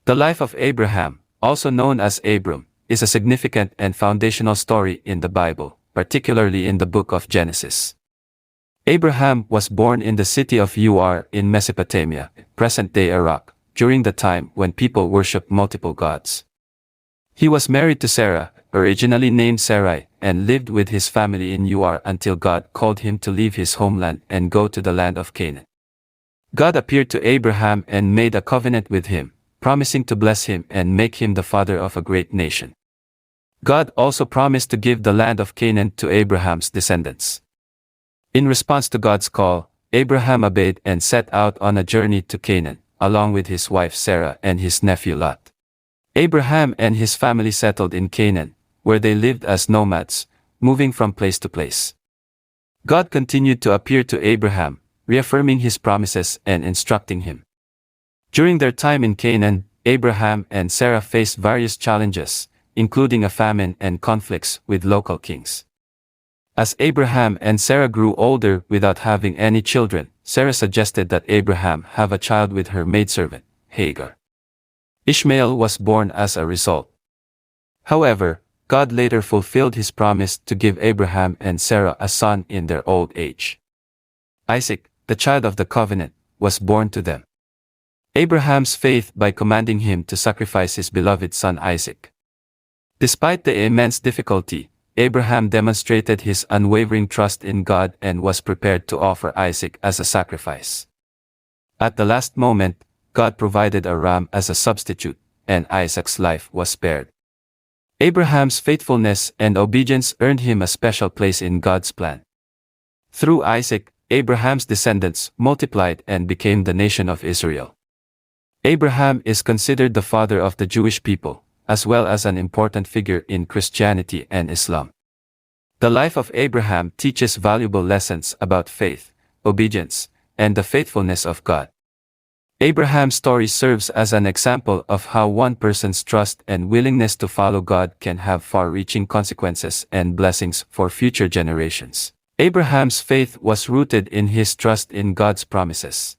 The life of Abraham, also known as Abram, is a significant and foundational story in the Bible, particularly in the book of Genesis. Abraham was born in the city of Ur in Mesopotamia, present-day Iraq, during the time when people worshipped multiple gods. He was married to Sarah, originally named Sarai, and lived with his family in Ur until God called him to leave his homeland and go to the land of Canaan. God appeared to Abraham and made a covenant with him, promising to bless him and make him the father of a great nation. God also promised to give the land of Canaan to Abraham's descendants. In response to God's call, Abraham obeyed and set out on a journey to Canaan, along with his wife Sarah and his nephew Lot. Abraham and his family settled in Canaan, where they lived as nomads, moving from place to place. God continued to appear to Abraham, reaffirming his promises and instructing him. During their time in Canaan, Abraham and Sarah faced various challenges, including a famine and conflicts with local kings. As Abraham and Sarah grew older without having any children, Sarah suggested that Abraham have a child with her maidservant, Hagar. Ishmael was born as a result. However, God later fulfilled his promise to give Abraham and Sarah a son in their old age. Isaac, the child of the covenant, was born to them. Abraham's faith by commanding him to sacrifice his beloved son Isaac. Despite the immense difficulty, Abraham demonstrated his unwavering trust in God and was prepared to offer Isaac as a sacrifice. At the last moment, God provided a ram as a substitute, and Isaac's life was spared. Abraham's faithfulness and obedience earned him a special place in God's plan. Through Isaac, Abraham's descendants multiplied and became the nation of Israel. Abraham is considered the father of the Jewish people, as well as an important figure in Christianity and Islam. The life of Abraham teaches valuable lessons about faith, obedience, and the faithfulness of God. Abraham's story serves as an example of how one person's trust and willingness to follow God can have far-reaching consequences and blessings for future generations. Abraham's faith was rooted in his trust in God's promises.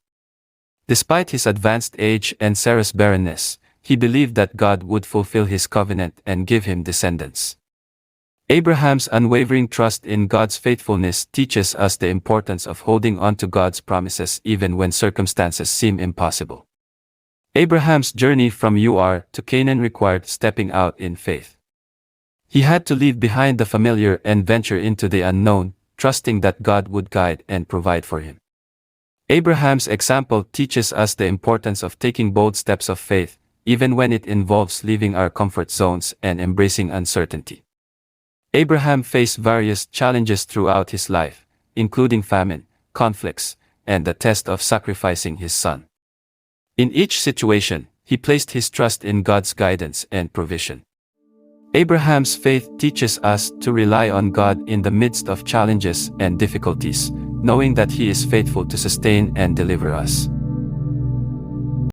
Despite his advanced age and Sarah's barrenness, he believed that God would fulfill his covenant and give him descendants. Abraham's unwavering trust in God's faithfulness teaches us the importance of holding on to God's promises even when circumstances seem impossible. Abraham's journey from Ur to Canaan required stepping out in faith. He had to leave behind the familiar and venture into the unknown, trusting that God would guide and provide for him. Abraham's example teaches us the importance of taking bold steps of faith, even when it involves leaving our comfort zones and embracing uncertainty. Abraham faced various challenges throughout his life, including famine, conflicts, and the test of sacrificing his son. In each situation, he placed his trust in God's guidance and provision. Abraham's faith teaches us to rely on God in the midst of challenges and difficulties, knowing that He is faithful to sustain and deliver us.